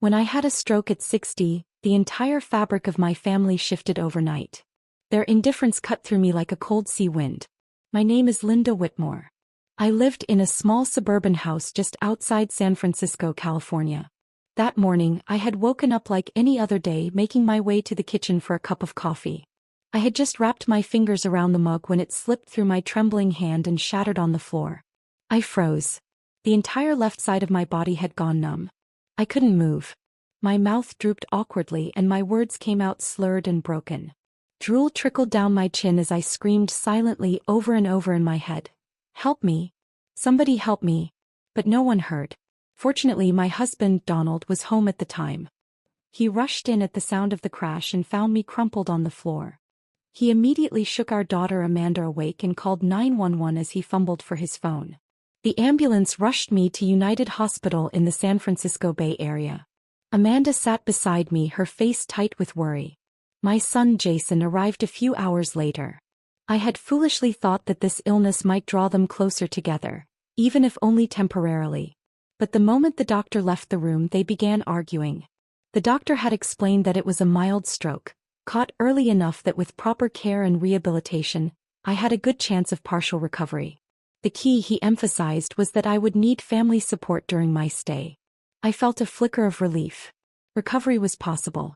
When I had a stroke at 60, the entire fabric of my family shifted overnight. Their indifference cut through me like a cold sea wind. My name is Linda Whitmore. I lived in a small suburban house just outside San Francisco, California. That morning, I had woken up like any other day, making my way to the kitchen for a cup of coffee. I had just wrapped my fingers around the mug when it slipped through my trembling hand and shattered on the floor. I froze. The entire left side of my body had gone numb. I couldn't move. My mouth drooped awkwardly and my words came out slurred and broken. Drool trickled down my chin as I screamed silently over and over in my head. Help me. Somebody help me. But no one heard. Fortunately, my husband, Donald, was home at the time. He rushed in at the sound of the crash and found me crumpled on the floor. He immediately shook our daughter Amanda awake and called 911 as he fumbled for his phone. The ambulance rushed me to United Hospital in the San Francisco Bay Area. Amanda sat beside me, her face tight with worry. My son Jason arrived a few hours later. I had foolishly thought that this illness might draw them closer together, even if only temporarily. But the moment the doctor left the room, they began arguing. The doctor had explained that it was a mild stroke, caught early enough that with proper care and rehabilitation, I had a good chance of partial recovery. The key, he emphasized, was that I would need family support during my stay. I felt a flicker of relief. Recovery was possible.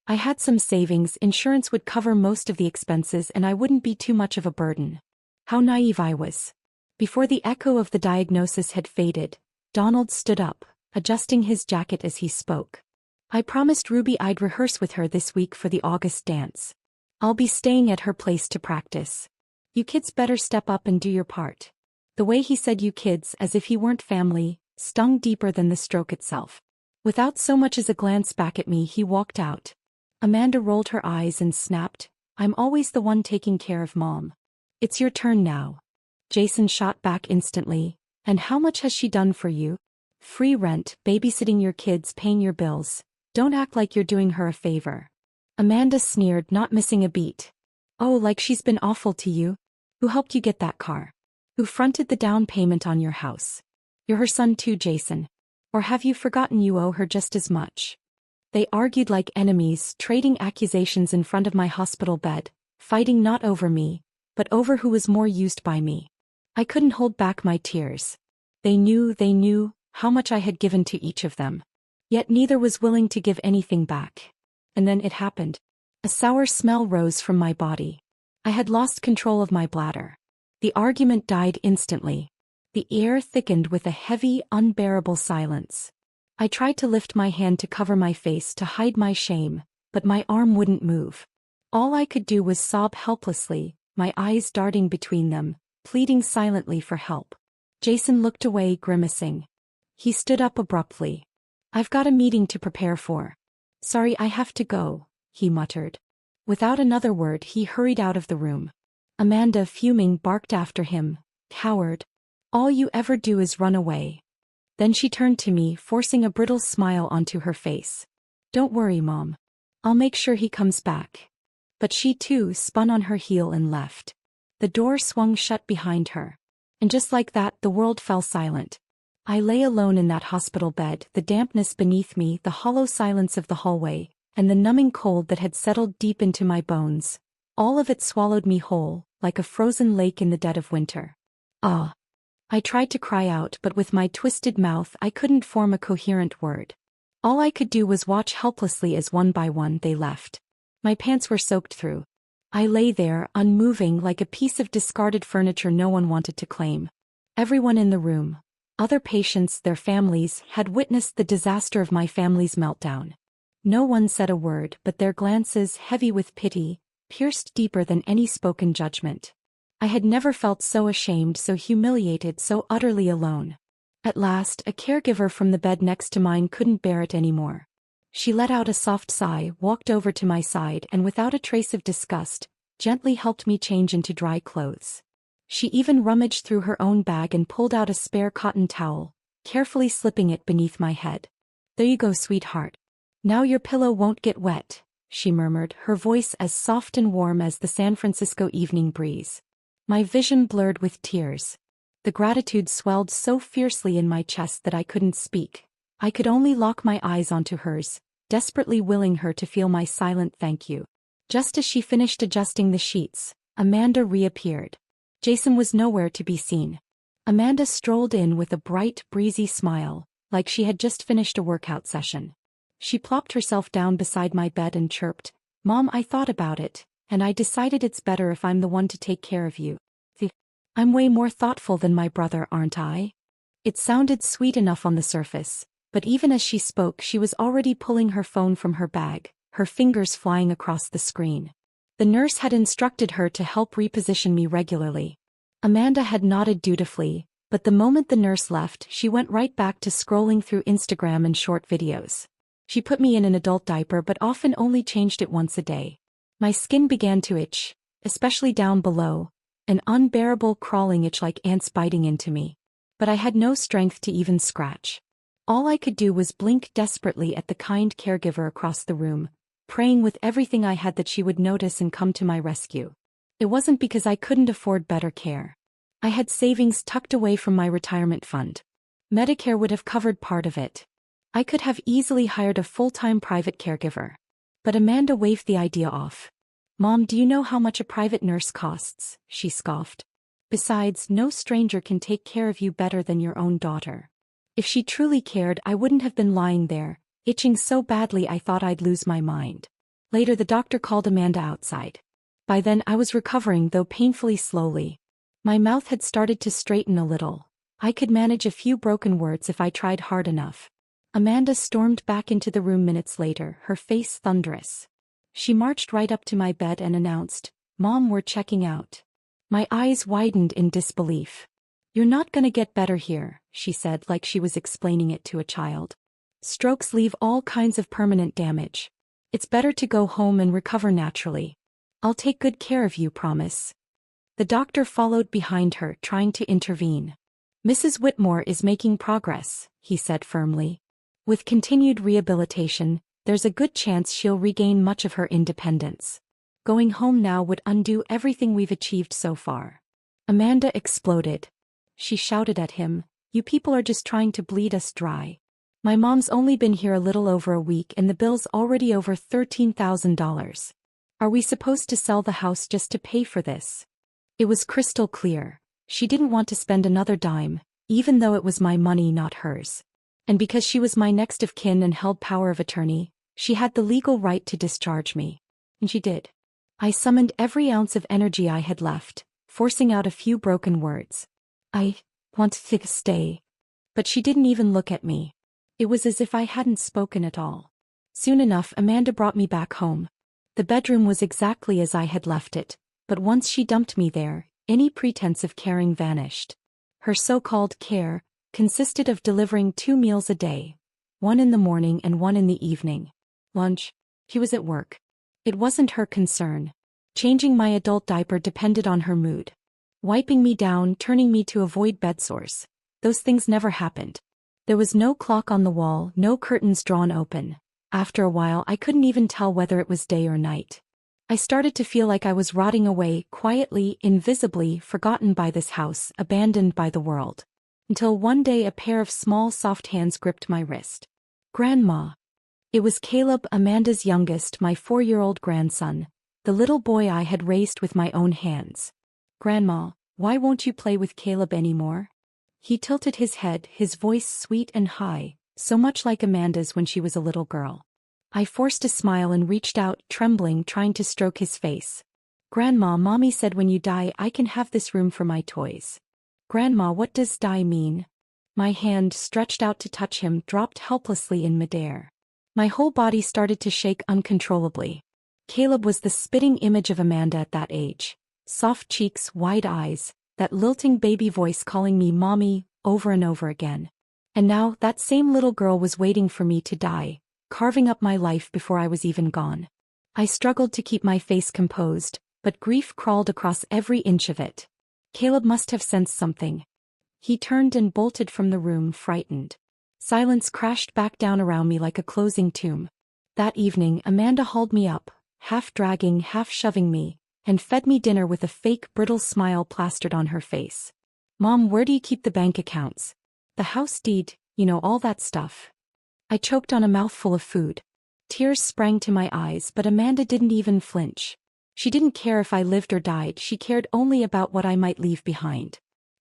I had some savings, insurance would cover most of the expenses, and I wouldn't be too much of a burden. How naive I was. Before the echo of the diagnosis had faded, Donald stood up, adjusting his jacket as he spoke. I promised Ruby I'd rehearse with her this week for the August dance. I'll be staying at her place to practice. You kids better step up and do your part. The way he said "you kids" as if he weren't family, stung deeper than the stroke itself. Without so much as a glance back at me, he walked out. Amanda rolled her eyes and snapped, "I'm always the one taking care of Mom. It's your turn now." Jason shot back instantly, "And how much has she done for you? Free rent, babysitting your kids, paying your bills. Don't act like you're doing her a favor." Amanda sneered, not missing a beat. "Oh, like she's been awful to you? Who helped you get that car? Who fronted the down payment on your house? You're her son too, Jason. Or have you forgotten you owe her just as much?" They argued like enemies, trading accusations in front of my hospital bed, fighting not over me, but over who was more used by me. I couldn't hold back my tears. They knew how much I had given to each of them. Yet neither was willing to give anything back. And then it happened. A sour smell rose from my body. I had lost control of my bladder. The argument died instantly. The air thickened with a heavy, unbearable silence. I tried to lift my hand to cover my face to hide my shame, but my arm wouldn't move. All I could do was sob helplessly, my eyes darting between them, pleading silently for help. Jason looked away, grimacing. He stood up abruptly. "I've got a meeting to prepare for. Sorry, I have to go," he muttered. Without another word, he hurried out of the room. Amanda, fuming, barked after him, "Coward. All you ever do is run away." Then she turned to me, forcing a brittle smile onto her face. "Don't worry, Mom. I'll make sure he comes back." But she too spun on her heel and left. The door swung shut behind her. And just like that, the world fell silent. I lay alone in that hospital bed, the dampness beneath me, the hollow silence of the hallway, and the numbing cold that had settled deep into my bones. All of it swallowed me whole, like a frozen lake in the dead of winter. Ah! I tried to cry out, but with my twisted mouth I couldn't form a coherent word. All I could do was watch helplessly as one by one they left. My pants were soaked through. I lay there, unmoving, like a piece of discarded furniture no one wanted to claim. Everyone in the room, other patients, their families, had witnessed the disaster of my family's meltdown. No one said a word, but their glances, heavy with pity, pierced deeper than any spoken judgment. I had never felt so ashamed, so humiliated, so utterly alone. At last, a caregiver from the bed next to mine couldn't bear it anymore. She let out a soft sigh, walked over to my side, and without a trace of disgust, gently helped me change into dry clothes. She even rummaged through her own bag and pulled out a spare cotton towel, carefully slipping it beneath my head. "There you go, sweetheart. Now your pillow won't get wet," she murmured, her voice as soft and warm as the San Francisco evening breeze. My vision blurred with tears. The gratitude swelled so fiercely in my chest that I couldn't speak. I could only lock my eyes onto hers, desperately willing her to feel my silent thank you. Just as she finished adjusting the sheets, Amanda reappeared. Jason was nowhere to be seen. Amanda strolled in with a bright, breezy smile, like she had just finished a workout session. She plopped herself down beside my bed and chirped, "Mom, I thought about it, and I decided it's better if I'm the one to take care of you. I'm way more thoughtful than my brother, aren't I?" It sounded sweet enough on the surface, but even as she spoke she was already pulling her phone from her bag, her fingers flying across the screen. The nurse had instructed her to help reposition me regularly. Amanda had nodded dutifully, but the moment the nurse left she went right back to scrolling through Instagram and short videos. She put me in an adult diaper but often only changed it once a day. My skin began to itch, especially down below, an unbearable crawling itch like ants biting into me. But I had no strength to even scratch. All I could do was blink desperately at the kind caregiver across the room, praying with everything I had that she would notice and come to my rescue. It wasn't because I couldn't afford better care. I had savings tucked away from my retirement fund. Medicare would have covered part of it. I could have easily hired a full-time private caregiver. But Amanda waved the idea off. "Mom, do you know how much a private nurse costs?" she scoffed. "Besides, no stranger can take care of you better than your own daughter." If she truly cared, I wouldn't have been lying there, itching so badly I thought I'd lose my mind. Later the doctor called Amanda outside. By then I was recovering, though painfully slowly. My mouth had started to straighten a little. I could manage a few broken words if I tried hard enough. Amanda stormed back into the room minutes later, her face thunderous. She marched right up to my bed and announced, "Mom, we're checking out." My eyes widened in disbelief. "You're not gonna get better here," she said like she was explaining it to a child. "Strokes leave all kinds of permanent damage. It's better to go home and recover naturally. I'll take good care of you, promise." The doctor followed behind her, trying to intervene. "Mrs. Whitmore is making progress," he said firmly. "With continued rehabilitation, there's a good chance she'll regain much of her independence. Going home now would undo everything we've achieved so far." Amanda exploded. She shouted at him, "You people are just trying to bleed us dry. My mom's only been here a little over a week and the bill's already over $13,000. Are we supposed to sell the house just to pay for this?" It was crystal clear. She didn't want to spend another dime, even though it was my money, not hers. And because she was my next of kin and held power of attorney, she had the legal right to discharge me. And she did. I summoned every ounce of energy I had left, forcing out a few broken words. "I want to stay." But she didn't even look at me. It was as if I hadn't spoken at all. Soon enough Amanda brought me back home. The bedroom was exactly as I had left it, but once she dumped me there, any pretense of caring vanished. Her so-called care consisted of delivering 2 meals a day, one in the morning and one in the evening. Lunch. She was at work. It wasn't her concern. Changing my adult diaper depended on her mood. Wiping me down, turning me to avoid bed sores. Those things never happened. There was no clock on the wall, no curtains drawn open. After a while I couldn't even tell whether it was day or night. I started to feel like I was rotting away, quietly, invisibly, forgotten by this house, abandoned by the world. Until one day a pair of small soft hands gripped my wrist. "Grandma." It was Caleb, Amanda's youngest, my 4-year-old grandson, the little boy I had raised with my own hands. "Grandma, why won't you play with Caleb anymore?" He tilted his head, his voice sweet and high, so much like Amanda's when she was a little girl. I forced a smile and reached out, trembling, trying to stroke his face. "Grandma, Mommy said when you die I can have this room for my toys." "Grandma, what does die mean?" My hand, stretched out to touch him, dropped helplessly in midair. My whole body started to shake uncontrollably. Caleb was the spitting image of Amanda at that age. Soft cheeks, wide eyes, that lilting baby voice calling me Mommy, over and over again. And now, that same little girl was waiting for me to die, carving up my life before I was even gone. I struggled to keep my face composed, but grief crawled across every inch of it. Caleb must have sensed something. He turned and bolted from the room, frightened. Silence crashed back down around me like a closing tomb. That evening, Amanda hauled me up, half dragging, half shoving me, and fed me dinner with a fake, brittle smile plastered on her face. "Mom, where do you keep the bank accounts? The house deed, you know, all that stuff." I choked on a mouthful of food. Tears sprang to my eyes, but Amanda didn't even flinch. She didn't care if I lived or died, she cared only about what I might leave behind.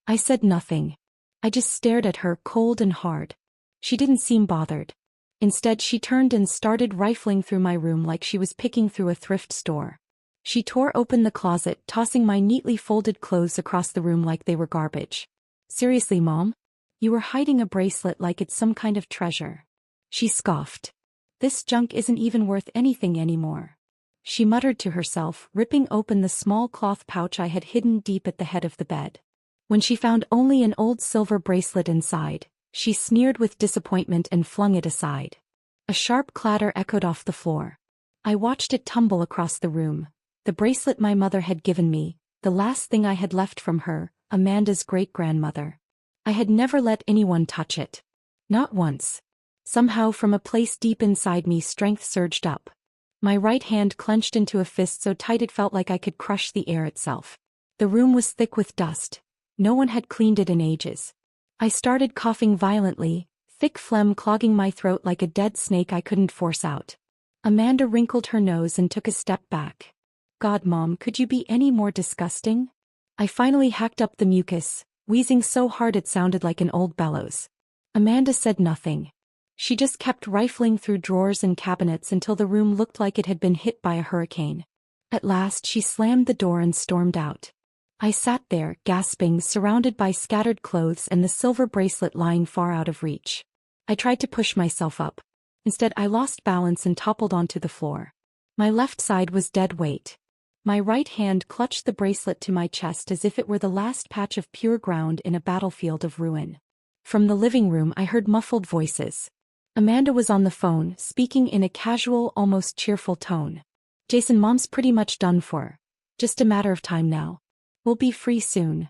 I said nothing. I just stared at her, cold and hard. She didn't seem bothered. Instead, she turned and started rifling through my room like she was picking through a thrift store. She tore open the closet, tossing my neatly folded clothes across the room like they were garbage. "Seriously, Mom? You were hiding a bracelet like it's some kind of treasure." She scoffed. "This junk isn't even worth anything anymore," she muttered to herself, ripping open the small cloth pouch I had hidden deep at the head of the bed. When she found only an old silver bracelet inside, she sneered with disappointment and flung it aside. A sharp clatter echoed off the floor. I watched it tumble across the room. The bracelet my mother had given me, the last thing I had left from her, Amanda's great-grandmother. I had never let anyone touch it. Not once. Somehow, from a place deep inside me, strength surged up. My right hand clenched into a fist so tight it felt like I could crush the air itself. The room was thick with dust. No one had cleaned it in ages. I started coughing violently, thick phlegm clogging my throat like a dead snake I couldn't force out. Amanda wrinkled her nose and took a step back. "God, Mom, could you be any more disgusting?" I finally hacked up the mucus, wheezing so hard it sounded like an old bellows. Amanda said nothing. She just kept rifling through drawers and cabinets until the room looked like it had been hit by a hurricane. At last she slammed the door and stormed out. I sat there, gasping, surrounded by scattered clothes and the silver bracelet lying far out of reach. I tried to push myself up. Instead, I lost balance and toppled onto the floor. My left side was dead weight. My right hand clutched the bracelet to my chest as if it were the last patch of pure ground in a battlefield of ruin. From the living room I heard muffled voices. Amanda was on the phone, speaking in a casual, almost cheerful tone. "Jason, Mom's pretty much done for. Just a matter of time now. We'll be free soon."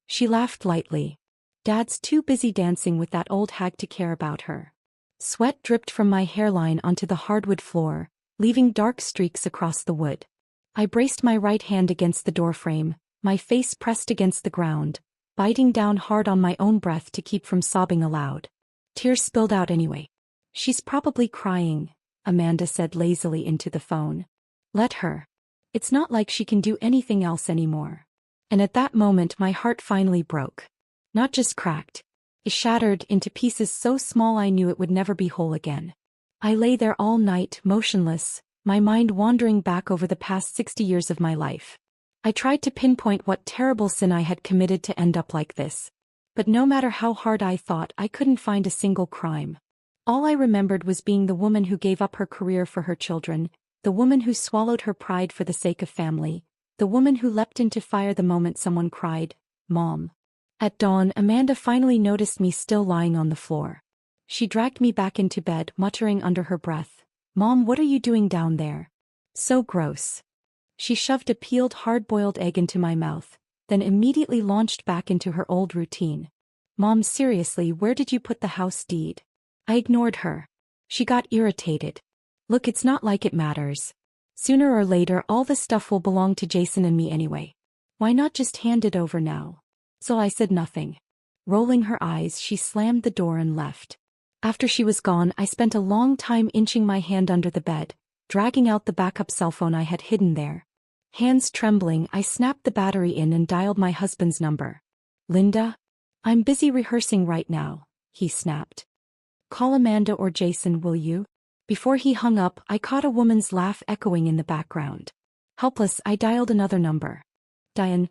She laughed lightly. "Dad's too busy dancing with that old hag to care about her." Sweat dripped from my hairline onto the hardwood floor, leaving dark streaks across the wood. I braced my right hand against the doorframe, my face pressed against the ground, biting down hard on my own breath to keep from sobbing aloud. Tears spilled out anyway. "She's probably crying," Amanda said lazily into the phone. "Let her. It's not like she can do anything else anymore." And at that moment my heart finally broke. Not just cracked. It shattered into pieces so small I knew it would never be whole again. I lay there all night, motionless, my mind wandering back over the past 60 years of my life. I tried to pinpoint what terrible sin I had committed to end up like this. But no matter how hard I thought, I couldn't find a single crime. All I remembered was being the woman who gave up her career for her children, the woman who swallowed her pride for the sake of family, the woman who leapt into fire the moment someone cried, "Mom." At dawn, Amanda finally noticed me still lying on the floor. She dragged me back into bed, muttering under her breath, "Mom, what are you doing down there? So gross." She shoved a peeled hard-boiled egg into my mouth, then immediately launched back into her old routine. "Mom, seriously, where did you put the house deed?" I ignored her. She got irritated. "Look, it's not like it matters. Sooner or later all the stuff will belong to Jason and me anyway. Why not just hand it over now?" So I said nothing. Rolling her eyes, she slammed the door and left. After she was gone, I spent a long time inching my hand under the bed, dragging out the backup cell phone I had hidden there. Hands trembling, I snapped the battery in and dialed my husband's number. "Linda? I'm busy rehearsing right now," he snapped. "Call Amanda or Jason, will you?" Before he hung up, I caught a woman's laugh echoing in the background. Helpless, I dialed another number. "Diane,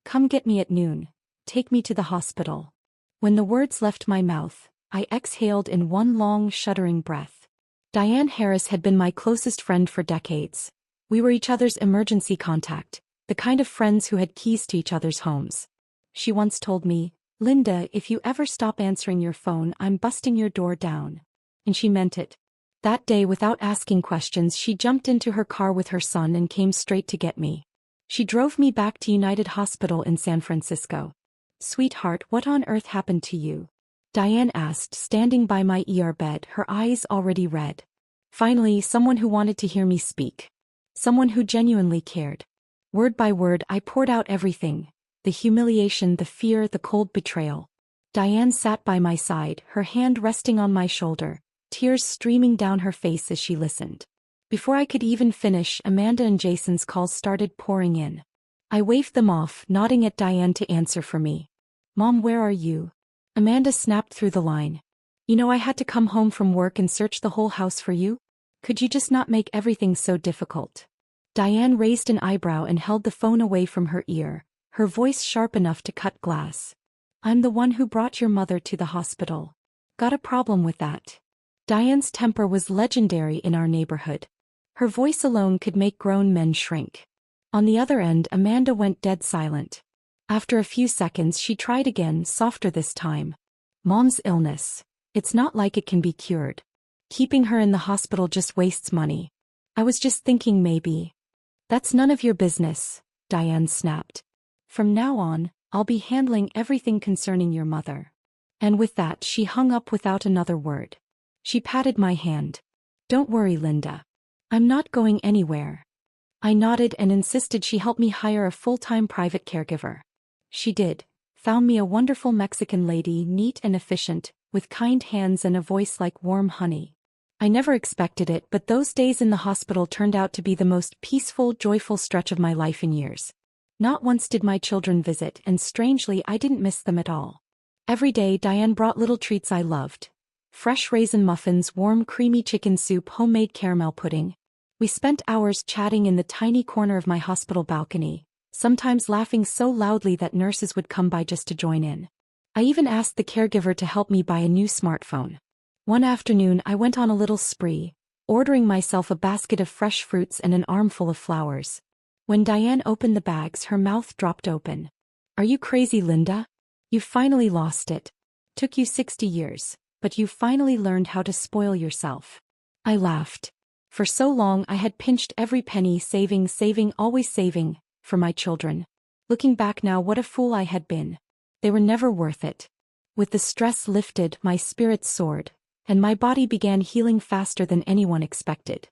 come get me at noon. Take me to the hospital." When the words left my mouth, I exhaled in one long, shuddering breath. Diane Harris had been my closest friend for decades. We were each other's emergency contact, the kind of friends who had keys to each other's homes. She once told me, "Linda, if you ever stop answering your phone, I'm busting your door down." And she meant it. That day, without asking questions, she jumped into her car with her son and came straight to get me. She drove me back to United Hospital in San Francisco. "Sweetheart, what on earth happened to you?" Diane asked, standing by my ER bed, her eyes already red. Finally, someone who wanted to hear me speak. Someone who genuinely cared. Word by word, I poured out everything. The humiliation, the fear, the cold betrayal. Diane sat by my side, her hand resting on my shoulder, tears streaming down her face as she listened. Before I could even finish, Amanda and Jason's calls started pouring in. I waved them off, nodding at Diane to answer for me. "Mom, where are you?" Amanda snapped through the line. "You know I had to come home from work and search the whole house for you? Could you just not make everything so difficult?" Diane raised an eyebrow and held the phone away from her ear, her voice sharp enough to cut glass. "I'm the one who brought your mother to the hospital. Got a problem with that?" Diane's temper was legendary in our neighborhood. Her voice alone could make grown men shrink. On the other end, Amanda went dead silent. After a few seconds, she tried again, softer this time. "Mom's illness. It's not like it can be cured. Keeping her in the hospital just wastes money. I was just thinking maybe." "That's none of your business," Diane snapped. "From now on, I'll be handling everything concerning your mother." And with that, she hung up without another word. She patted my hand. "Don't worry, Linda. I'm not going anywhere." I nodded and insisted she help me hire a full-time private caregiver. She did. Found me a wonderful Mexican lady, neat and efficient, with kind hands and a voice like warm honey. I never expected it, but those days in the hospital turned out to be the most peaceful, joyful stretch of my life in years. Not once did my children visit, and strangely I didn't miss them at all. Every day Diane brought little treats I loved. Fresh raisin muffins, warm creamy chicken soup, homemade caramel pudding. We spent hours chatting in the tiny corner of my hospital balcony, sometimes laughing so loudly that nurses would come by just to join in. I even asked the caregiver to help me buy a new smartphone. One afternoon I went on a little spree, ordering myself a basket of fresh fruits and an armful of flowers. When Diane opened the bags, her mouth dropped open. "Are you crazy, Linda? You finally lost it. Took you 60 years, but you finally learned how to spoil yourself." I laughed. For so long I had pinched every penny, saving, always saving, for my children. Looking back now, what a fool I had been. They were never worth it. With the stress lifted, my spirits soared, and my body began healing faster than anyone expected.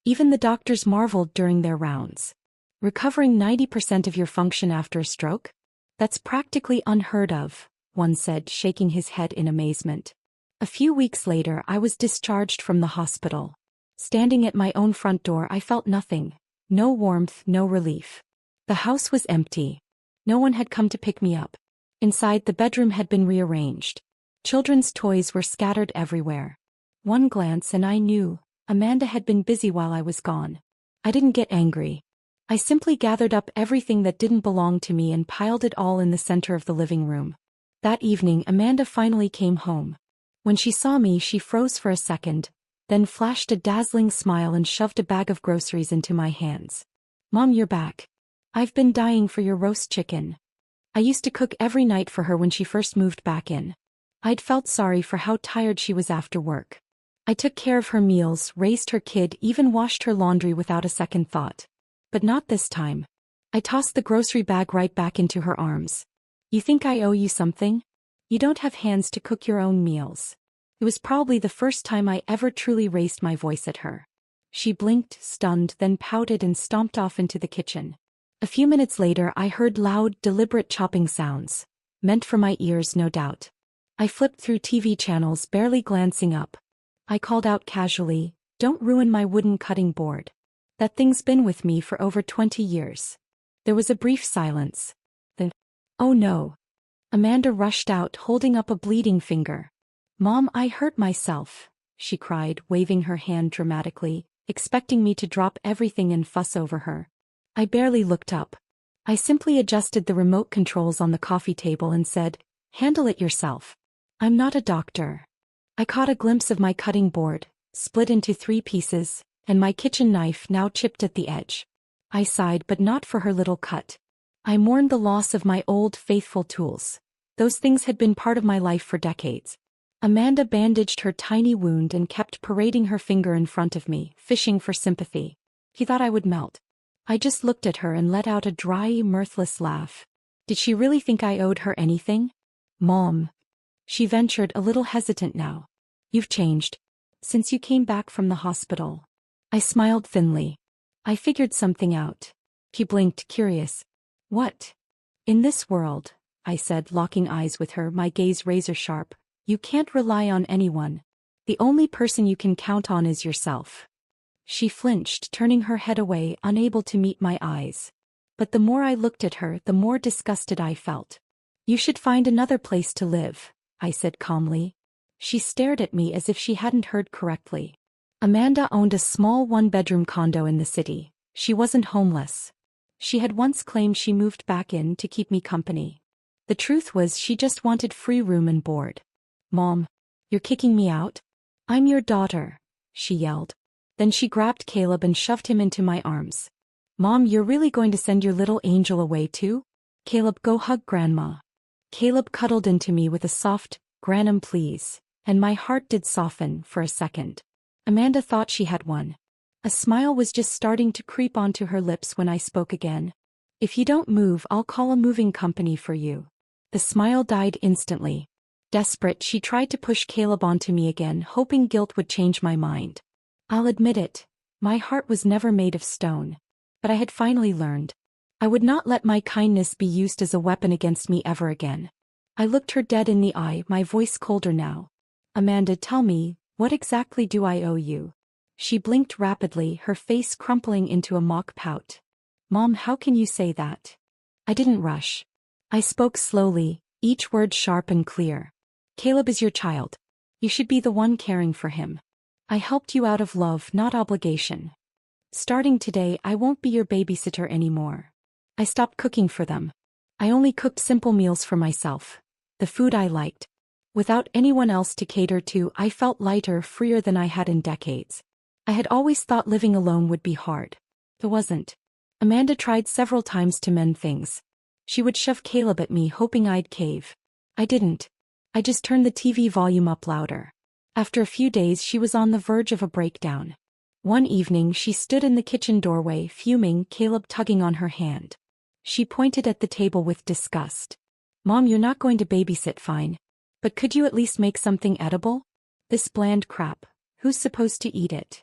Even the doctors marveled during their rounds. "Recovering 90% of your function after a stroke? That's practically unheard of," one said, shaking his head in amazement. A few weeks later I was discharged from the hospital. Standing at my own front door I felt nothing. No warmth, no relief. The house was empty. No one had come to pick me up. Inside, the bedroom had been rearranged. Children's toys were scattered everywhere. One glance and I knew Amanda had been busy while I was gone. I didn't get angry. I simply gathered up everything that didn't belong to me and piled it all in the center of the living room. That evening, Amanda finally came home. When she saw me, she froze for a second, then flashed a dazzling smile and shoved a bag of groceries into my hands. "Mom, you're back. I've been dying for your roast chicken." I used to cook every night for her when she first moved back in. I'd felt sorry for how tired she was after work. I took care of her meals, raised her kid, even washed her laundry without a second thought. But not this time. I tossed the grocery bag right back into her arms. "You think I owe you something? You don't have hands to cook your own meals." It was probably the first time I ever truly raised my voice at her. She blinked, stunned, then pouted and stomped off into the kitchen. A few minutes later I heard loud, deliberate chopping sounds. Meant for my ears, no doubt. I flipped through TV channels, barely glancing up. I called out casually, "Don't ruin my wooden cutting board. That thing's been with me for over 20 years. There was a brief silence. Then, "Oh no." Amanda rushed out, holding up a bleeding finger. "Mom, I hurt myself," she cried, waving her hand dramatically, expecting me to drop everything and fuss over her. I barely looked up. I simply adjusted the remote controls on the coffee table and said, "Handle it yourself. I'm not a doctor." I caught a glimpse of my cutting board, split into 3 pieces, and my kitchen knife now chipped at the edge. I sighed, but not for her little cut. I mourned the loss of my old, faithful tools. Those things had been part of my life for decades. Amanda bandaged her tiny wound and kept parading her finger in front of me, fishing for sympathy. He thought I would melt. I just looked at her and let out a dry, mirthless laugh. Did she really think I owed her anything? "Mom," she ventured, a little hesitant now. "You've changed. Since you came back from the hospital." I smiled thinly. "I figured something out." He blinked, curious. "What?" "In this world," I said, locking eyes with her, my gaze razor sharp, "you can't rely on anyone. The only person you can count on is yourself. She flinched, turning her head away, unable to meet my eyes. But the more I looked at her, the more disgusted I felt. You should find another place to live, I said calmly. She stared at me as if she hadn't heard correctly. Amanda owned a small one-bedroom condo in the city. She wasn't homeless. She had once claimed she moved back in to keep me company. The truth was she just wanted free room and board. Mom, you're kicking me out? I'm your daughter, she yelled. Then she grabbed Caleb and shoved him into my arms. Mom, you're really going to send your little angel away too? Caleb, go hug Grandma. Caleb cuddled into me with a soft, "Gran'm, please," and my heart did soften for a second. Amanda thought she had won. A smile was just starting to creep onto her lips when I spoke again. If you don't move, I'll call a moving company for you. The smile died instantly. Desperate, she tried to push Caleb onto me again, hoping guilt would change my mind. I'll admit it, my heart was never made of stone. But I had finally learned. I would not let my kindness be used as a weapon against me ever again. I looked her dead in the eye, my voice colder now. Amanda, tell me, what exactly do I owe you? She blinked rapidly, her face crumpling into a mock pout. Mom, how can you say that? I didn't rush. I spoke slowly, each word sharp and clear. Caleb is your child. You should be the one caring for him. I helped you out of love, not obligation. Starting today, I won't be your babysitter anymore. I stopped cooking for them. I only cooked simple meals for myself. The food I liked. Without anyone else to cater to, I felt lighter, freer than I had in decades. I had always thought living alone would be hard. It wasn't. Amanda tried several times to mend things. She would shove Caleb at me, hoping I'd cave. I didn't. I just turned the TV volume up louder. After a few days, she was on the verge of a breakdown. One evening, she stood in the kitchen doorway, fuming, Caleb tugging on her hand. She pointed at the table with disgust. Mom, you're not going to babysit, fine. But could you at least make something edible? This bland crap. Who's supposed to eat it?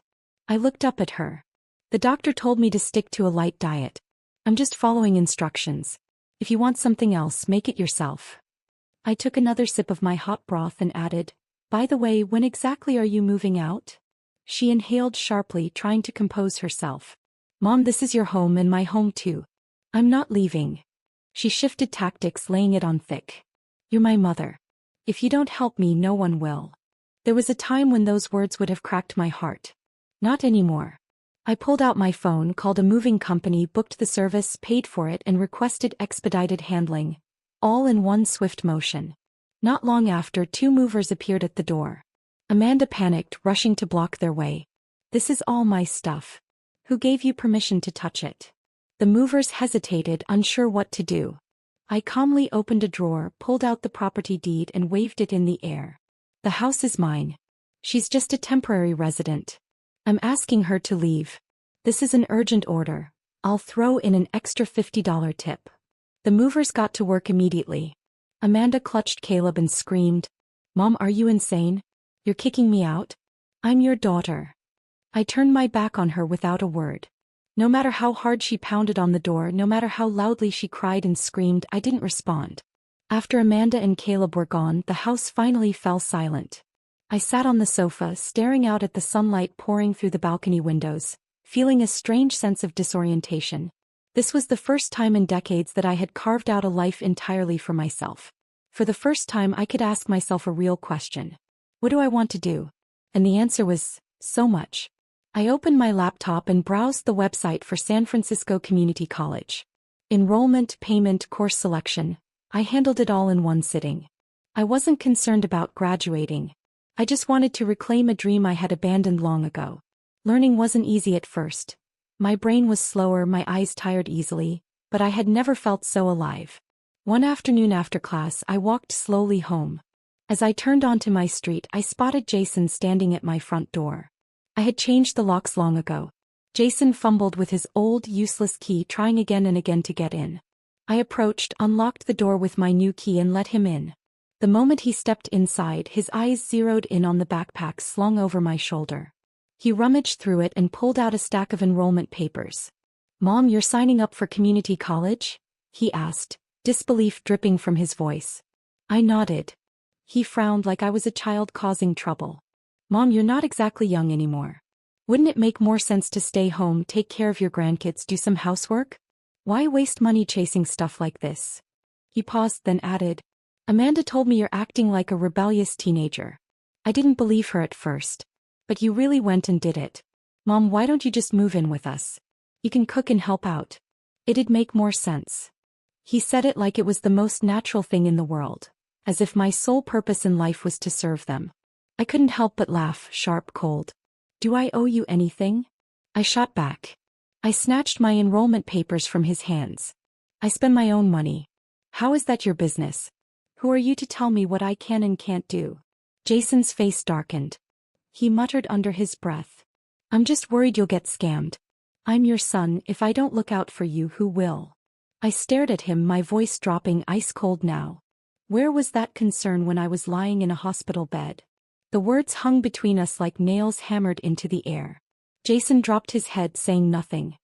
I looked up at her. The doctor told me to stick to a light diet. I'm just following instructions. If you want something else, make it yourself. I took another sip of my hot broth and added, by the way, when exactly are you moving out? She inhaled sharply, trying to compose herself. Mom, this is your home and my home too. I'm not leaving. She shifted tactics, laying it on thick. You're my mother. If you don't help me, no one will. There was a time when those words would have cracked my heart. Not anymore. I pulled out my phone, called a moving company, booked the service, paid for it, and requested expedited handling. All in one swift motion. Not long after, 2 movers appeared at the door. Amanda panicked, rushing to block their way. This is all my stuff. Who gave you permission to touch it? The movers hesitated, unsure what to do. I calmly opened a drawer, pulled out the property deed and waved it in the air. The house is mine. She's just a temporary resident. I'm asking her to leave. This is an urgent order. I'll throw in an extra $50 tip. The movers got to work immediately. Amanda clutched Caleb and screamed, Mom, are you insane? You're kicking me out? I'm your daughter. I turned my back on her without a word. No matter how hard she pounded on the door, no matter how loudly she cried and screamed, I didn't respond. After Amanda and Caleb were gone, the house finally fell silent. I sat on the sofa, staring out at the sunlight pouring through the balcony windows, feeling a strange sense of disorientation. This was the first time in decades that I had carved out a life entirely for myself. For the first time, I could ask myself a real question. What do I want to do? And the answer was, so much. I opened my laptop and browsed the website for San Francisco Community College. Enrollment, payment, course selection. I handled it all in one sitting. I wasn't concerned about graduating. I just wanted to reclaim a dream I had abandoned long ago. Learning wasn't easy at first. My brain was slower, my eyes tired easily, but I had never felt so alive. One afternoon after class, I walked slowly home. As I turned onto my street, I spotted Jason standing at my front door. I had changed the locks long ago. Jason fumbled with his old, useless key, trying again and again to get in. I approached, unlocked the door with my new key and let him in. The moment he stepped inside, his eyes zeroed in on the backpack slung over my shoulder. He rummaged through it and pulled out a stack of enrollment papers. Mom, you're signing up for community college? He asked, disbelief dripping from his voice. I nodded. He frowned like I was a child causing trouble. Mom, you're not exactly young anymore. Wouldn't it make more sense to stay home, take care of your grandkids, do some housework? Why waste money chasing stuff like this? He paused, then added, Amanda told me you're acting like a rebellious teenager. I didn't believe her at first. But you really went and did it. Mom, why don't you just move in with us? You can cook and help out. It'd make more sense. He said it like it was the most natural thing in the world, as if my sole purpose in life was to serve them. I couldn't help but laugh, sharp, cold. Do I owe you anything? I shot back. I snatched my enrollment papers from his hands. I spend my own money. How is that your business? Who are you to tell me what I can and can't do? Jason's face darkened. He muttered under his breath. I'm just worried you'll get scammed. I'm your son. If I don't look out for you, who will? I stared at him, my voice dropping, ice cold now. Where was that concern when I was lying in a hospital bed? The words hung between us like nails hammered into the air. Jason dropped his head, saying nothing.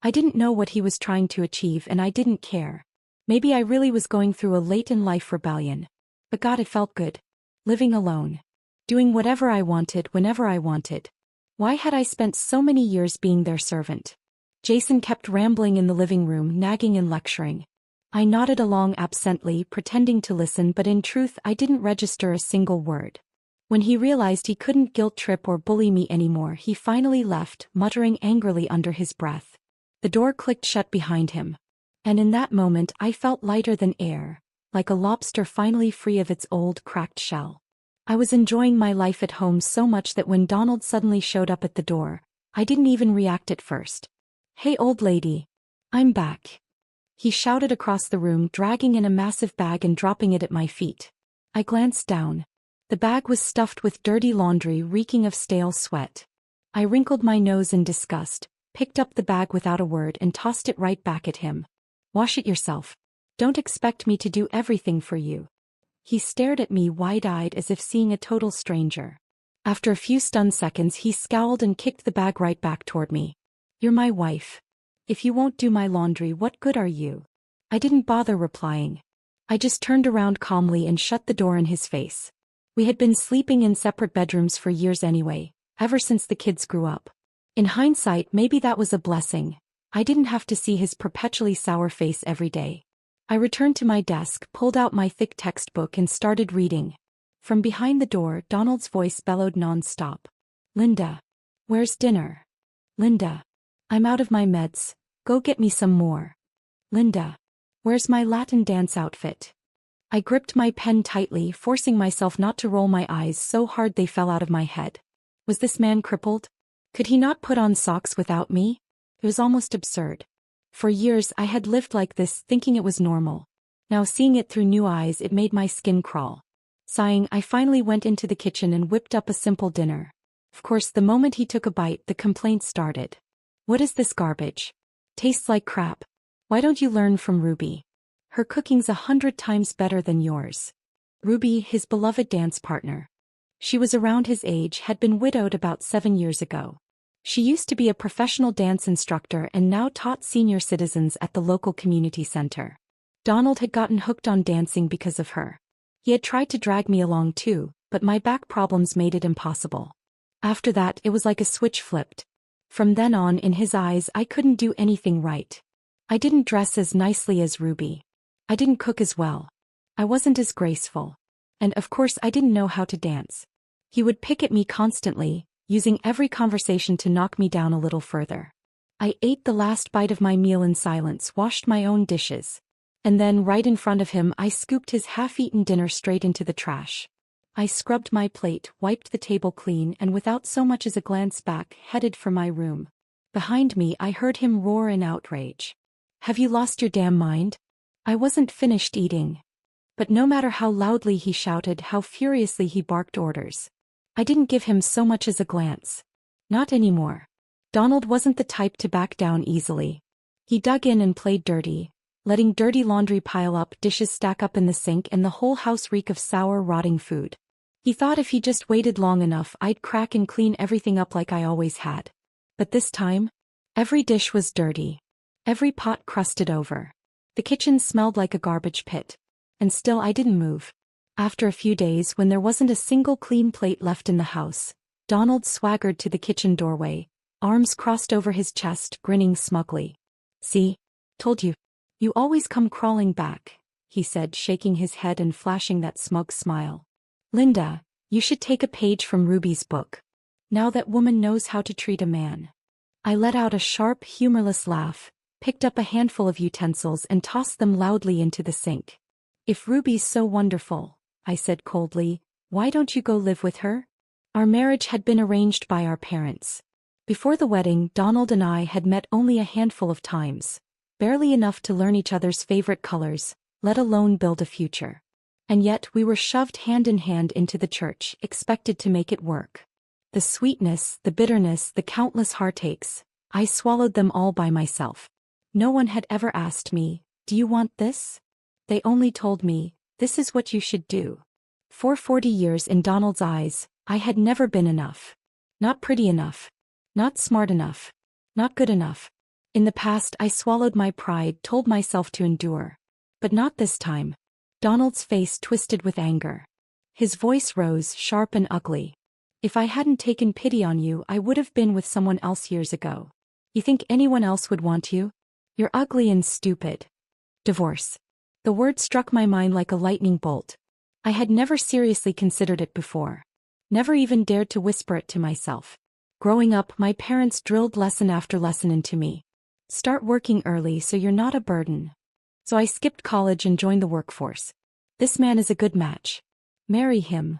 I didn't know what he was trying to achieve, and I didn't care. Maybe I really was going through a late-in-life rebellion. But God, it felt good. Living alone. Doing whatever I wanted, whenever I wanted. Why had I spent so many years being their servant? Jason kept rambling in the living room, nagging and lecturing. I nodded along absently, pretending to listen, but in truth I didn't register a single word. When he realized he couldn't guilt trip or bully me anymore, he finally left, muttering angrily under his breath. The door clicked shut behind him. And in that moment I felt lighter than air, like a lobster finally free of its old, cracked shell. I was enjoying my life at home so much that when Donald suddenly showed up at the door, I didn't even react at first. Hey, old lady. I'm back. He shouted across the room, dragging in a massive bag and dropping it at my feet. I glanced down. The bag was stuffed with dirty laundry reeking of stale sweat. I wrinkled my nose in disgust, picked up the bag without a word and tossed it right back at him. Wash it yourself. Don't expect me to do everything for you. He stared at me wide-eyed as if seeing a total stranger. After a few stunned seconds he scowled and kicked the bag right back toward me. You're my wife. If you won't do my laundry, what good are you? I didn't bother replying. I just turned around calmly and shut the door in his face. We had been sleeping in separate bedrooms for years anyway, ever since the kids grew up. In hindsight, maybe that was a blessing. I didn't have to see his perpetually sour face every day. I returned to my desk, pulled out my thick textbook and started reading. From behind the door, Donald's voice bellowed non-stop. Linda. Where's dinner? Linda. I'm out of my meds. Go get me some more. Linda. Where's my Latin dance outfit? I gripped my pen tightly, forcing myself not to roll my eyes so hard they fell out of my head. Was this man crippled? Could he not put on socks without me? It was almost absurd. For years I had lived like this, thinking it was normal. Now seeing it through new eyes, it made my skin crawl. Sighing, I finally went into the kitchen and whipped up a simple dinner. Of course, the moment he took a bite, the complaints started. What is this garbage? Tastes like crap. Why don't you learn from Ruby? Her cooking's 100 times better than yours. Ruby, his beloved dance partner. She was around his age, had been widowed about 7 years ago. She used to be a professional dance instructor and now taught senior citizens at the local community center. Donald had gotten hooked on dancing because of her. He had tried to drag me along too, but my back problems made it impossible. After that, it was like a switch flipped. From then on, in his eyes, I couldn't do anything right. I didn't dress as nicely as Ruby. I didn't cook as well. I wasn't as graceful. And of course I didn't know how to dance. He would pick at me constantly, using every conversation to knock me down a little further. I ate the last bite of my meal in silence, washed my own dishes. And then, right in front of him, I scooped his half-eaten dinner straight into the trash. I scrubbed my plate, wiped the table clean, and without so much as a glance back, headed for my room. Behind me, I heard him roar in outrage. Have you lost your damn mind? I wasn't finished eating. But no matter how loudly he shouted, how furiously he barked orders, I didn't give him so much as a glance. Not anymore. Donald wasn't the type to back down easily. He dug in and played dirty, letting dirty laundry pile up, dishes stack up in the sink, and the whole house reek of sour, rotting food. He thought if he just waited long enough, I'd crack and clean everything up like I always had. But this time, every dish was dirty. Every pot crusted over. The kitchen smelled like a garbage pit. And still I didn't move. After a few days, when there wasn't a single clean plate left in the house, Donald swaggered to the kitchen doorway, arms crossed over his chest, grinning smugly. "See? Told you. You always come crawling back," he said, shaking his head and flashing that smug smile. "Linda, you should take a page from Ruby's book. Now that woman knows how to treat a man." I let out a sharp, humorless laugh, picked up a handful of utensils and tossed them loudly into the sink. "If Ruby's so wonderful," I said coldly, "why don't you go live with her?" Our marriage had been arranged by our parents. Before the wedding, Donald and I had met only a handful of times, barely enough to learn each other's favorite colors, let alone build a future. And yet we were shoved hand in hand into the church, expected to make it work. The sweetness, the bitterness, the countless heartaches, I swallowed them all by myself. No one had ever asked me, "Do you want this?" They only told me, "This is what you should do." For 40 years in Donald's eyes, I had never been enough. Not pretty enough. Not smart enough. Not good enough. In the past I swallowed my pride, told myself to endure. But not this time. Donald's face twisted with anger. His voice rose, sharp and ugly. "If I hadn't taken pity on you, I would have been with someone else years ago. You think anyone else would want you? You're ugly and stupid. Divorce." The word struck my mind like a lightning bolt. I had never seriously considered it before. Never even dared to whisper it to myself. Growing up, my parents drilled lesson after lesson into me. Start working early so you're not a burden. So I skipped college and joined the workforce. This man is a good match. Marry him.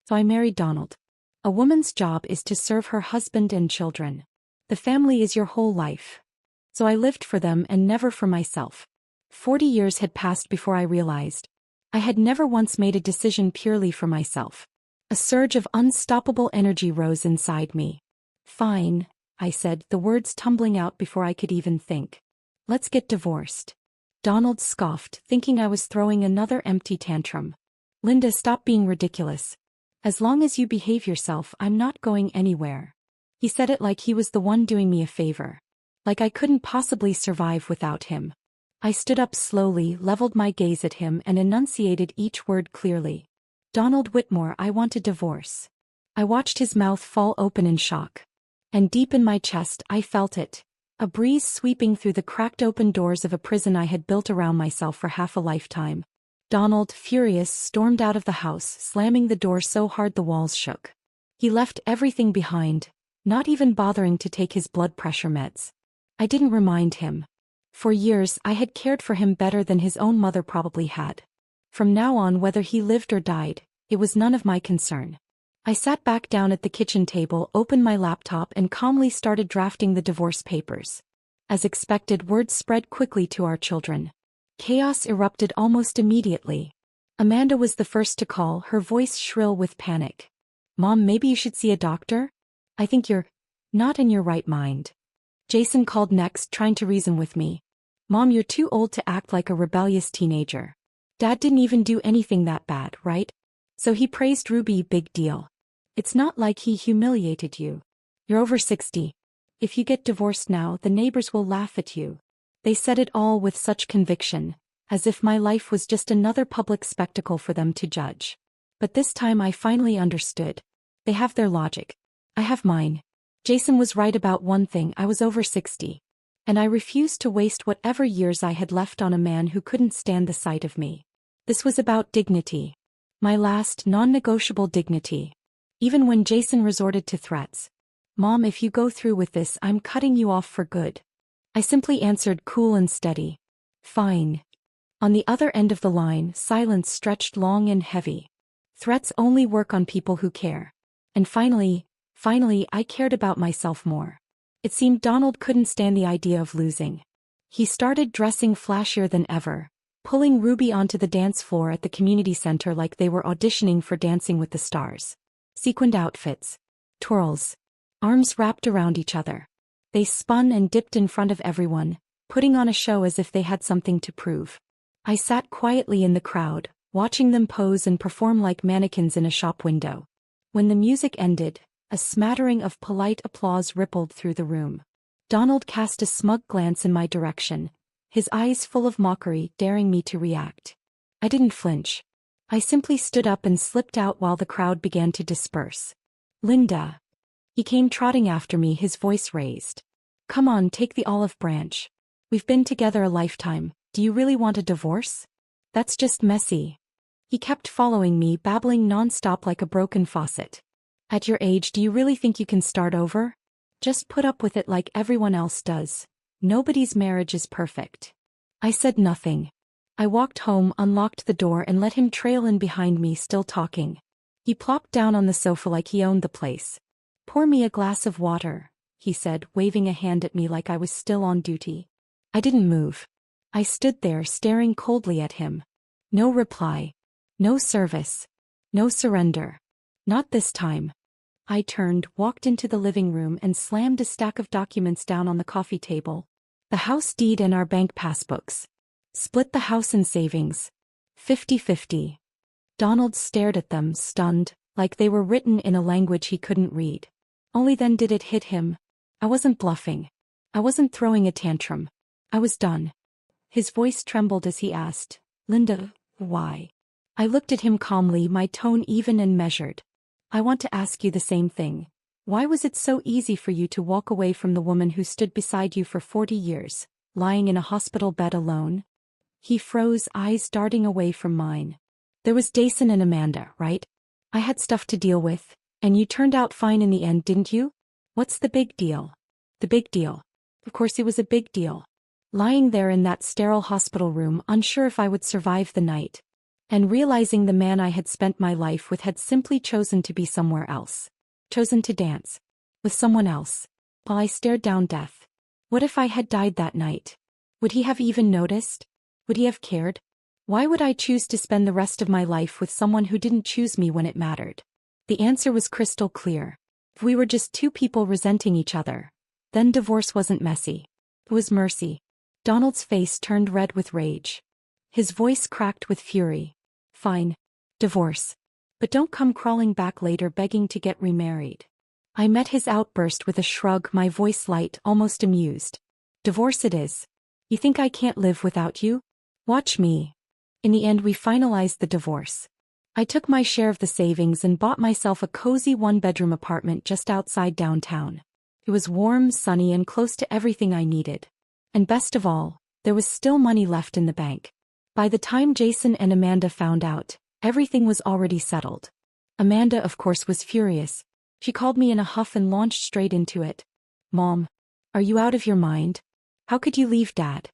So I married Donald. A woman's job is to serve her husband and children. The family is your whole life. So I lived for them and never for myself. 40 years had passed before I realized. I had never once made a decision purely for myself. A surge of unstoppable energy rose inside me. "Fine," I said, the words tumbling out before I could even think. "Let's get divorced." Donald scoffed, thinking I was throwing another empty tantrum. "Linda, stop being ridiculous. As long as you behave yourself, I'm not going anywhere." He said it like he was the one doing me a favor. Like I couldn't possibly survive without him. I stood up slowly, leveled my gaze at him and enunciated each word clearly. "Donald Whitmore, I want a divorce." I watched his mouth fall open in shock. And deep in my chest, I felt it. A breeze sweeping through the cracked open doors of a prison I had built around myself for half a lifetime. Donald, furious, stormed out of the house, slamming the door so hard the walls shook. He left everything behind, not even bothering to take his blood pressure meds. I didn't remind him. For years, I had cared for him better than his own mother probably had. From now on, whether he lived or died, it was none of my concern. I sat back down at the kitchen table, opened my laptop and calmly started drafting the divorce papers. As expected, word spread quickly to our children. Chaos erupted almost immediately. Amanda was the first to call, her voice shrill with panic. "Mom, maybe you should see a doctor? I think you're not in your right mind." Jason called next, trying to reason with me. "Mom, you're too old to act like a rebellious teenager. Dad didn't even do anything that bad, right? So he praised Ruby, big deal. It's not like he humiliated you. You're over 60. If you get divorced now, the neighbors will laugh at you." They said it all with such conviction, as if my life was just another public spectacle for them to judge. But this time I finally understood. They have their logic. I have mine. Jason was right about one thing, I was over 60. And I refused to waste whatever years I had left on a man who couldn't stand the sight of me. This was about dignity. My last, non-negotiable dignity. Even when Jason resorted to threats. "Mom, if you go through with this, I'm cutting you off for good." I simply answered, cool and steady. "Fine." On the other end of the line, silence stretched long and heavy. Threats only work on people who care. And finally, I cared about myself more. It seemed Donald couldn't stand the idea of losing. He started dressing flashier than ever, pulling Ruby onto the dance floor at the community center like they were auditioning for Dancing with the Stars. Sequined outfits. Twirls. Arms wrapped around each other. They spun and dipped in front of everyone, putting on a show as if they had something to prove. I sat quietly in the crowd, watching them pose and perform like mannequins in a shop window. When the music ended, a smattering of polite applause rippled through the room. Donald cast a smug glance in my direction, his eyes full of mockery, daring me to react. I didn't flinch. I simply stood up and slipped out while the crowd began to disperse. "Linda." He came trotting after me, his voice raised. Come on, take the olive branch. We've been together a lifetime. Do you really want a divorce? That's just messy. He kept following me, babbling nonstop like a broken faucet. At your age, do you really think you can start over? Just put up with it like everyone else does. Nobody's marriage is perfect. I said nothing. I walked home, unlocked the door, and let him trail in behind me, still talking. He plopped down on the sofa like he owned the place. Pour me a glass of water, he said, waving a hand at me like I was still on duty. I didn't move. I stood there staring coldly at him. No reply. No service. No surrender. Not this time. I turned, walked into the living room, and slammed a stack of documents down on the coffee table. The house deed and our bank passbooks. Split the house and savings. 50-50. Donald stared at them, stunned, like they were written in a language he couldn't read. Only then did it hit him. I wasn't bluffing. I wasn't throwing a tantrum. I was done. His voice trembled as he asked, Linda, why? I looked at him calmly, my tone even and measured. I want to ask you the same thing. Why was it so easy for you to walk away from the woman who stood beside you for 40 years, lying in a hospital bed alone? He froze, eyes darting away from mine. There was Jason and Amanda, right? I had stuff to deal with, and you turned out fine in the end, didn't you? What's the big deal? The big deal. Of course it was a big deal. Lying there in that sterile hospital room, unsure if I would survive the night. And realizing the man I had spent my life with had simply chosen to be somewhere else. Chosen to dance. With someone else. While I stared down death. What if I had died that night? Would he have even noticed? Would he have cared? Why would I choose to spend the rest of my life with someone who didn't choose me when it mattered? The answer was crystal clear. If we were just two people resenting each other, then divorce wasn't messy. It was mercy. Donald's face turned red with rage. His voice cracked with fury. Fine. Divorce. But don't come crawling back later begging to get remarried. I met his outburst with a shrug, my voice light, almost amused. Divorce it is. You think I can't live without you? Watch me. In the end, we finalized the divorce. I took my share of the savings and bought myself a cozy one-bedroom apartment just outside downtown. It was warm, sunny, and close to everything I needed. And best of all, there was still money left in the bank. By the time Jason and Amanda found out, everything was already settled. Amanda, of course, was furious. She called me in a huff and launched straight into it. Mom, are you out of your mind? How could you leave Dad?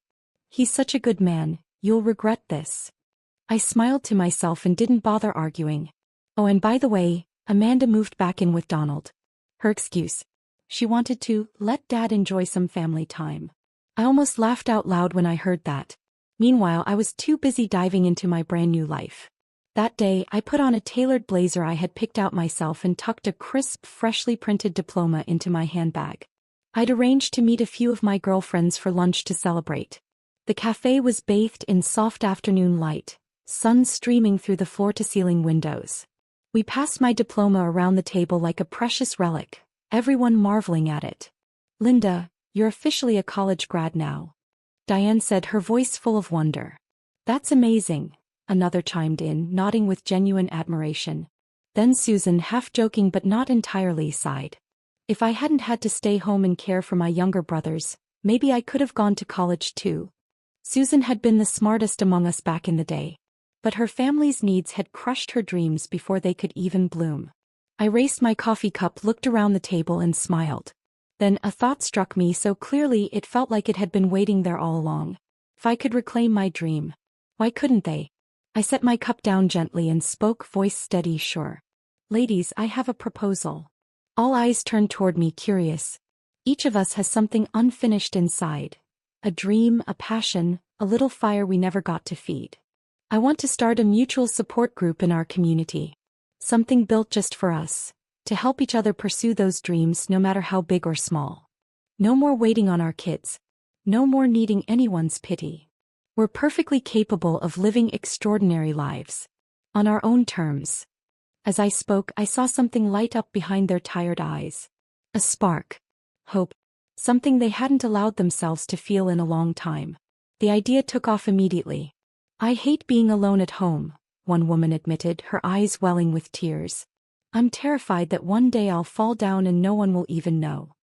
He's such a good man, you'll regret this. I smiled to myself and didn't bother arguing. Oh, and by the way, Amanda moved back in with Donald. Her excuse. She wanted to let Dad enjoy some family time. I almost laughed out loud when I heard that. Meanwhile, I was too busy diving into my brand new life. That day, I put on a tailored blazer I had picked out myself and tucked a crisp, freshly printed diploma into my handbag. I'd arranged to meet a few of my girlfriends for lunch to celebrate. The cafe was bathed in soft afternoon light, sun streaming through the floor-to-ceiling windows. We passed my diploma around the table like a precious relic, everyone marveling at it. Linda, you're officially a college grad now. Diane said, her voice full of wonder. That's amazing, another chimed in, nodding with genuine admiration. Then Susan, half joking but not entirely, sighed. If I hadn't had to stay home and care for my younger brothers, maybe I could have gone to college too. Susan had been the smartest among us back in the day. But her family's needs had crushed her dreams before they could even bloom. I raised my coffee cup, looked around the table and smiled. Then a thought struck me so clearly it felt like it had been waiting there all along. If I could reclaim my dream, why couldn't they? I set my cup down gently and spoke, voice steady, sure. Ladies, I have a proposal. All eyes turned toward me, curious. Each of us has something unfinished inside. A dream, a passion, a little fire we never got to feed. I want to start a mutual support group in our community. Something built just for us, to help each other pursue those dreams no matter how big or small. No more waiting on our kids. No more needing anyone's pity. We're perfectly capable of living extraordinary lives. On our own terms. As I spoke, I saw something light up behind their tired eyes. A spark. Hope. Something they hadn't allowed themselves to feel in a long time. The idea took off immediately. I hate being alone at home, one woman admitted, her eyes welling with tears. I'm terrified that one day I'll fall down and no one will even know.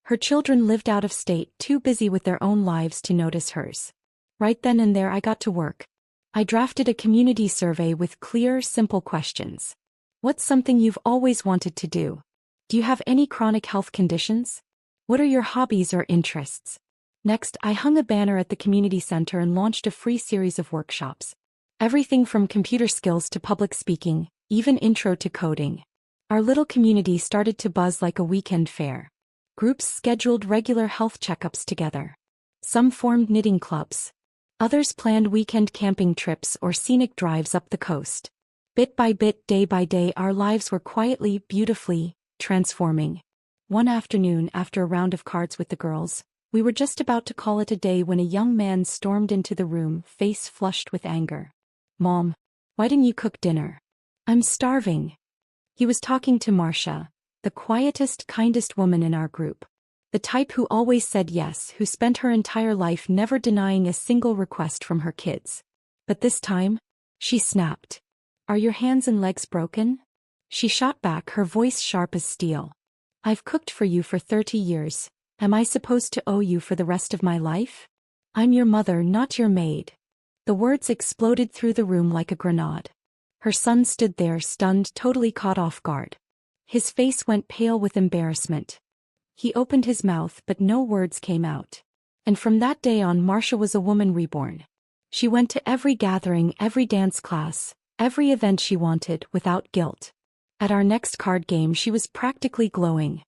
Her children lived out of state, too busy with their own lives to notice hers. Right then and there I got to work. I drafted a community survey with clear, simple questions. What's something you've always wanted to do? Do you have any chronic health conditions? What are your hobbies or interests? Next, I hung a banner at the community center and launched a free series of workshops. Everything from computer skills to public speaking, even intro to coding. Our little community started to buzz like a weekend fair. Groups scheduled regular health checkups together. Some formed knitting clubs. Others planned weekend camping trips or scenic drives up the coast. Bit by bit, day by day, our lives were quietly, beautifully, transforming. One afternoon, after a round of cards with the girls, we were just about to call it a day when a young man stormed into the room, face flushed with anger. "Mom, why didn't you cook dinner? I'm starving." He was talking to Marcia, the quietest, kindest woman in our group. The type who always said yes, who spent her entire life never denying a single request from her kids. But this time, she snapped. "Are your hands and legs broken?" She shot back, her voice sharp as steel. "I've cooked for you for 30 years. Am I supposed to owe you for the rest of my life? I'm your mother, not your maid." The words exploded through the room like a grenade. Her son stood there, stunned, totally caught off guard. His face went pale with embarrassment. He opened his mouth, but no words came out. And from that day on, Marcia was a woman reborn. She went to every gathering, every dance class, every event she wanted, without guilt. At our next card game, she was practically glowing.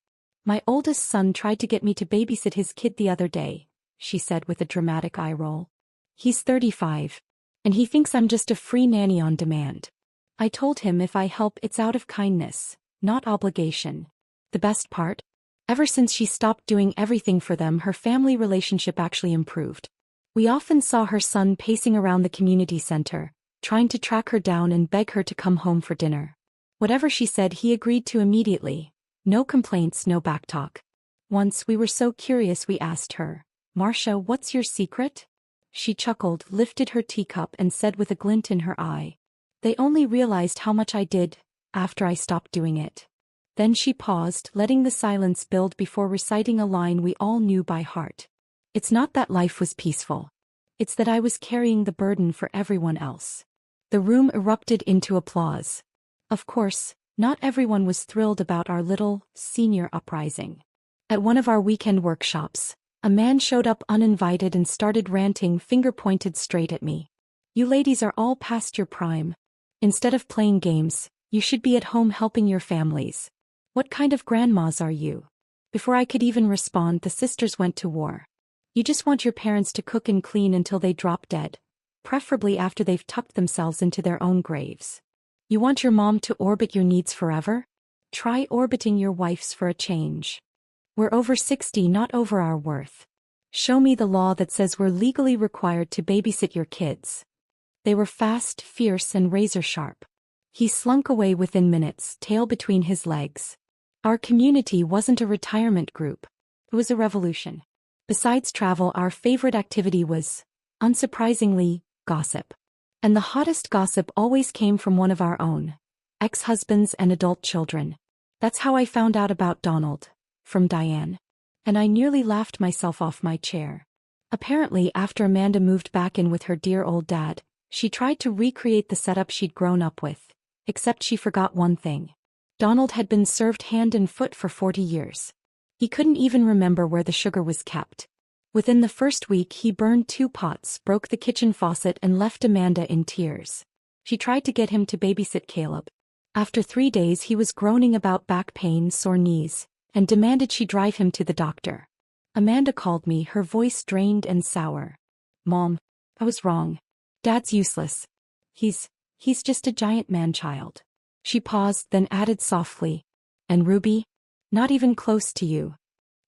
"My oldest son tried to get me to babysit his kid the other day," she said with a dramatic eye roll. "He's 35. And he thinks I'm just a free nanny on demand. I told him if I help, it's out of kindness, not obligation." The best part? Ever since she stopped doing everything for them, her family relationship actually improved. We often saw her son pacing around the community center, trying to track her down and beg her to come home for dinner. Whatever she said, he agreed to immediately. No complaints, no backtalk. Once we were so curious we asked her, "Marcia, what's your secret?" She chuckled, lifted her teacup and said with a glint in her eye, "They only realized how much I did after I stopped doing it." Then she paused, letting the silence build before reciting a line we all knew by heart. "It's not that life was peaceful. It's that I was carrying the burden for everyone else." The room erupted into applause. Of course, not everyone was thrilled about our little, senior uprising. At one of our weekend workshops, a man showed up uninvited and started ranting, finger pointed straight at me. "You ladies are all past your prime. Instead of playing games, you should be at home helping your families. What kind of grandmas are you?" Before I could even respond, the sisters went to war. "You just want your parents to cook and clean until they drop dead, preferably after they've tucked themselves into their own graves. You want your mom to orbit your needs forever? Try orbiting your wife's for a change. We're over 60, not over our worth. Show me the law that says we're legally required to babysit your kids." They were fast, fierce, and razor sharp. He slunk away within minutes, tail between his legs. Our community wasn't a retirement group. It was a revolution. Besides travel, our favorite activity was, unsurprisingly, gossip. And the hottest gossip always came from one of our own, ex-husbands and adult children. That's how I found out about Donald, from Diane. And I nearly laughed myself off my chair. Apparently, after Amanda moved back in with her dear old dad, she tried to recreate the setup she'd grown up with, except she forgot one thing. Donald had been served hand and foot for 40 years. He couldn't even remember where the sugar was kept. Within the first week, he burned 2 pots, broke the kitchen faucet, and left Amanda in tears. She tried to get him to babysit Caleb. After 3 days, he was groaning about back pain, sore knees, and demanded she drive him to the doctor. Amanda called me, her voice drained and sour. "Mom, I was wrong. Dad's useless. He's just a giant man-child." She paused, then added softly, "And Ruby? Not even close to you."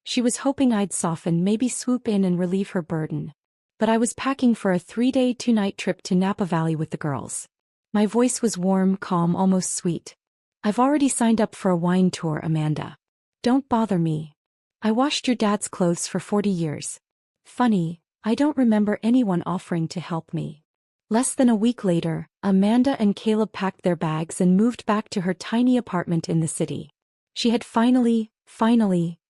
She was hoping I'd soften, maybe swoop in and relieve her burden. But I was packing for a 3-day, 2-night trip to Napa Valley with the girls. My voice was warm, calm, almost sweet. "I've already signed up for a wine tour, Amanda. Don't bother me. I washed your dad's clothes for 40 years. Funny, I don't remember anyone offering to help me." Less than a week later, Amanda and Caleb packed their bags and moved back to her tiny apartment in the city. She had finally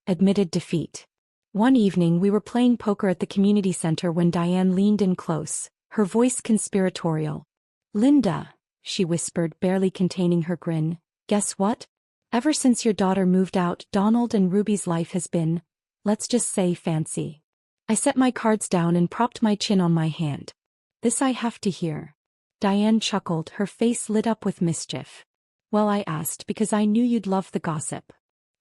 admitted defeat. One evening we were playing poker at the community center when Diane leaned in close, her voice conspiratorial. "Linda," she whispered, barely containing her grin, "guess what? Ever since your daughter moved out, Donald and Ruby's life has been, let's just say, fancy." I set my cards down and propped my chin on my hand. "This I have to hear." Diane chuckled, her face lit up with mischief. "Well, I asked because I knew you'd love the gossip.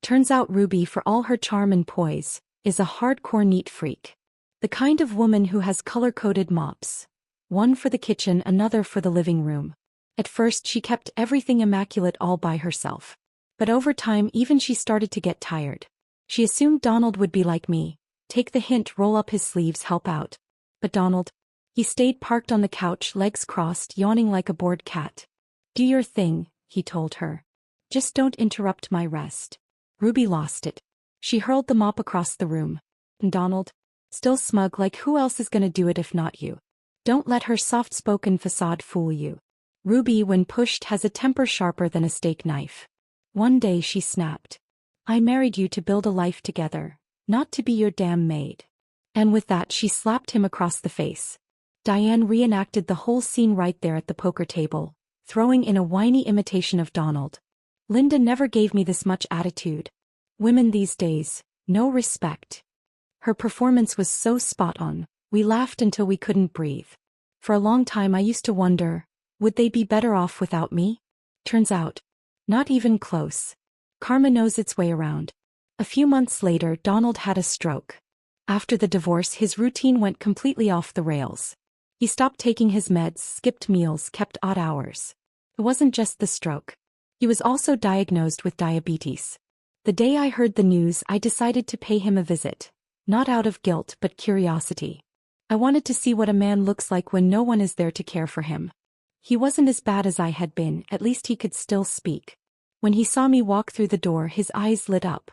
Turns out Ruby, for all her charm and poise, is a hardcore neat freak. The kind of woman who has color-coded mops. One for the kitchen, another for the living room. At first she kept everything immaculate all by herself. But over time even she started to get tired. She assumed Donald would be like me. Take the hint, roll up his sleeves, help out. But Donald, he stayed parked on the couch, legs crossed, yawning like a bored cat. "Do your thing," he told her. "Just don't interrupt my rest." Ruby lost it. She hurled the mop across the room. And Donald, still smug, like who else is gonna do it if not you? Don't let her soft-spoken facade fool you. Ruby, when pushed, has a temper sharper than a steak knife. One day she snapped. "I married you to build a life together, not to be your damn maid." And with that she slapped him across the face. Diane reenacted the whole scene right there at the poker table, throwing in a whiny imitation of Donald. "Linda never gave me this much attitude. Women these days, no respect." Her performance was so spot on, we laughed until we couldn't breathe. For a long time I used to wonder, would they be better off without me? Turns out, not even close. Karma knows its way around. A few months later, Donald had a stroke. After the divorce, his routine went completely off the rails. He stopped taking his meds, skipped meals, kept odd hours. It wasn't just the stroke. He was also diagnosed with diabetes. The day I heard the news, I decided to pay him a visit. Not out of guilt, but curiosity. I wanted to see what a man looks like when no one is there to care for him. He wasn't as bad as I had been, at least he could still speak. When he saw me walk through the door, his eyes lit up.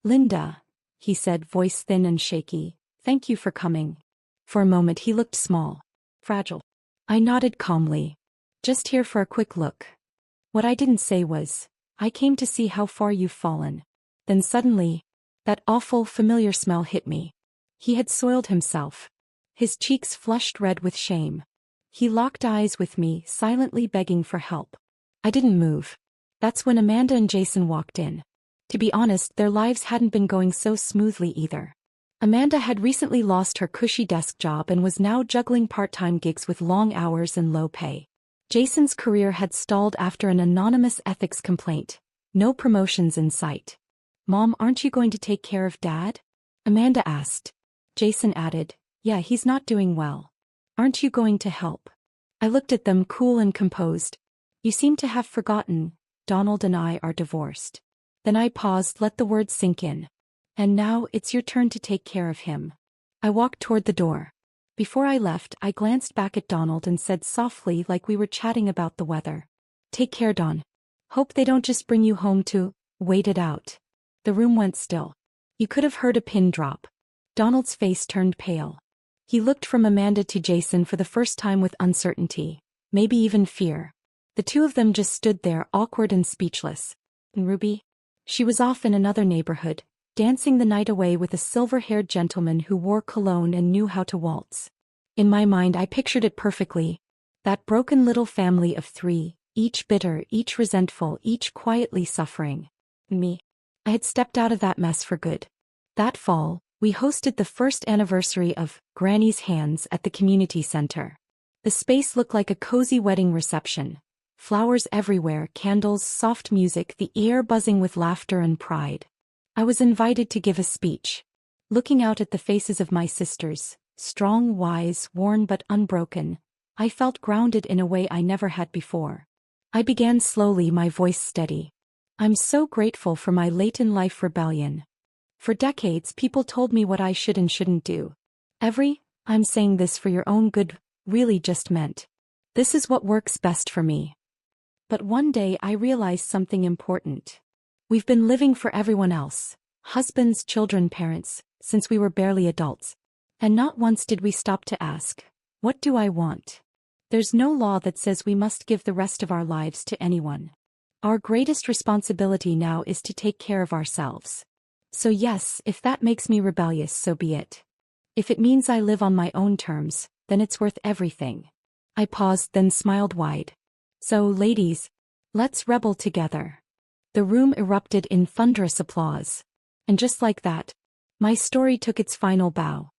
"Linda," he said, voice thin and shaky, "thank you for coming." For a moment he looked small. Fragile. I nodded calmly. "Just here for a quick look." What I didn't say was, "I came to see how far you've fallen." Then suddenly, that awful, familiar smell hit me. He had soiled himself. His cheeks flushed red with shame. He locked eyes with me, silently begging for help. I didn't move. That's when Amanda and Jason walked in. To be honest, their lives hadn't been going so smoothly either. Amanda had recently lost her cushy desk job and was now juggling part-time gigs with long hours and low pay. Jason's career had stalled after an anonymous ethics complaint. No promotions in sight. "Mom, aren't you going to take care of Dad?" Amanda asked. Jason added, "Yeah, he's not doing well. Aren't you going to help?" I looked at them, cool and composed. "You seem to have forgotten, Donald and I are divorced." Then I paused, let the words sink in. "And now it's your turn to take care of him." I walked toward the door. Before I left, I glanced back at Donald and said softly, like we were chatting about the weather, "Take care, Don. Hope they don't just bring you home to wait it out." The room went still. You could have heard a pin drop. Donald's face turned pale. He looked from Amanda to Jason for the first time with uncertainty, maybe even fear. The two of them just stood there, awkward and speechless. And Ruby? She was off in another neighborhood, dancing the night away with a silver-haired gentleman who wore cologne and knew how to waltz. In my mind I pictured it perfectly. That broken little family of three, each bitter, each resentful, each quietly suffering. Me. I had stepped out of that mess for good. That fall, we hosted the first anniversary of Granny's Hands at the community center. The space looked like a cozy wedding reception. Flowers everywhere, candles, soft music, the air buzzing with laughter and pride. I was invited to give a speech. Looking out at the faces of my sisters, strong, wise, worn but unbroken, I felt grounded in a way I never had before. I began slowly, my voice steady. "I'm so grateful for my late-in-life rebellion. For decades people told me what I should and shouldn't do. I'm saying this for your own good, really just meant, this is what works best for me." But one day I realized something important. We've been living for everyone else, husbands, children, parents, since we were barely adults. And not once did we stop to ask, what do I want? There's no law that says we must give the rest of our lives to anyone. Our greatest responsibility now is to take care of ourselves. So yes, if that makes me rebellious, so be it. If it means I live on my own terms, then it's worth everything. I paused, then smiled wide. So, ladies, let's rebel together. The room erupted in thunderous applause. And just like that, my story took its final bow.